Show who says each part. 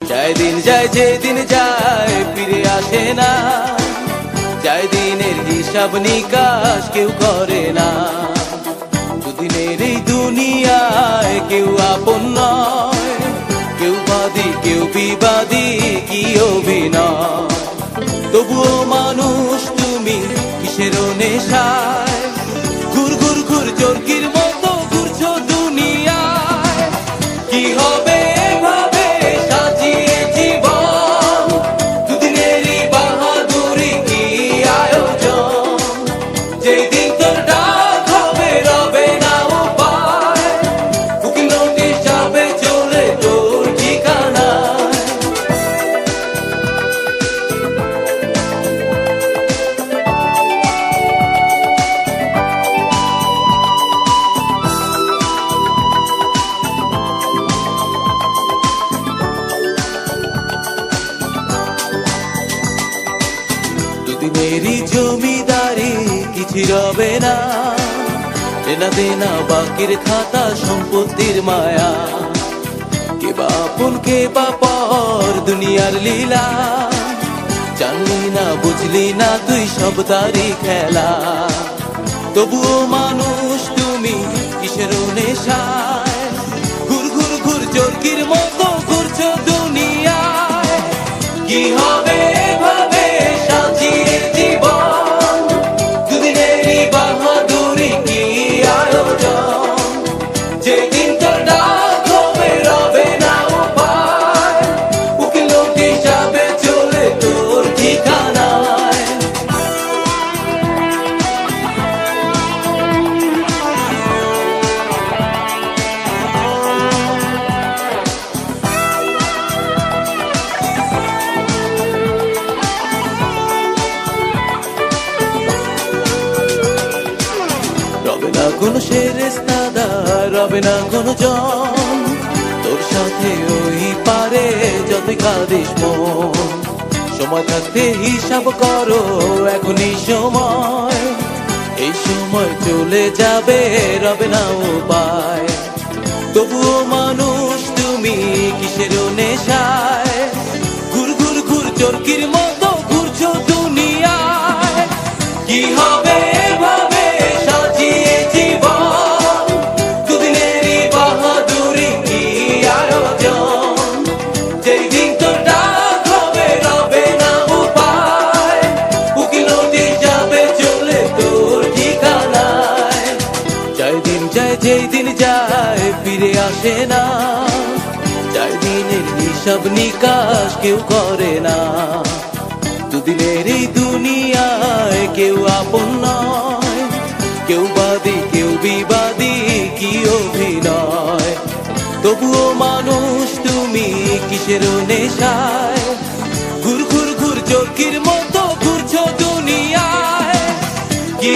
Speaker 1: যায় দিন যায় যেদিন যায় ফিরে আসে না, যায় দিনের হিসাব নিকাশ কেউ করে না। দুদিনের এই দুনিয়ায় কেউ আপন নয়, কেউ বাদী কেউ বিবাদী, কি অভিনয়। তবুও মানুষ তুমি কিসের নেশায় ঘুর ঘুর ঘুর চরকির মতো ঘুরছো দুনিয়ায়। কি হবে এভাবে সাজিয়ে জীবন, দুদিনেরই বাহাদুরি কি আয়োজন। যেদিন তোর ডাক হবে রবে না উপায়, বুকিং নোটিশ যাবে চলে তোর ঠিকানায়। দুদিনেরই জমিদারি কিছু রবে না, দেনা দেনা বাকির খাতা সম্পত্তির মায়া। কে বা আপন কে বা পর দুনিয়ার লীলা, জানলি না বুঝলি না তুই সব তারি খেলা। তবুও মানুষ তুমি কিসের নেশায় ঘুর ঘুর ঘুর চরকির মতো ঘুরছো দুনিয়ায়। কি হবে এভাবে সাজিয়ে জীবন, দুদিনেরই বাহাদুরি কি আয়োজন। যেদিন তোর ডাক হবে রবে না উপায়, উকিল নোটিশ যাবে চলে তোর ঠিকানায়। রবে না কোনো সেরেস্তাদা, রবে না কোনো জন, তোর সাথে ওই পারে যতই কাঁদিস মন। সময় থাকতে হিসাব করো এখনই সময়, এই সময় চলে যাবে রবে না উপায়। তবুও মানুষ তুমি কিসের নেশায় ঘুর ঘুর ঘুর চরকির মতো ঘুরছো দুনিয়ায়। কি হবে এভাবে সাজিয়ে জীবন, দুদিনেরই বাহাদুরি কি আয়োজন। যেদিন তোর ডাক হবে রবে না উপায়, উকিল নোটিশ যাবে চলে তোর ঠিকানায়। যায় দিন যায় যেই দিন যায় ফিরে আসে না, যায় দিনের হিসাব নিকাশ কেউ করে না। দুদিনের এই দুনিয়ায় কেউ আপন নয়, কেউ বাদী কেউ বিবাদী, কি অভিনয়। তবুও মানুষ তুমি কিসের নেশায় ঘুর ঘুর ঘুর চরকির মতো ঘুরছো দুনিয়ায়। কি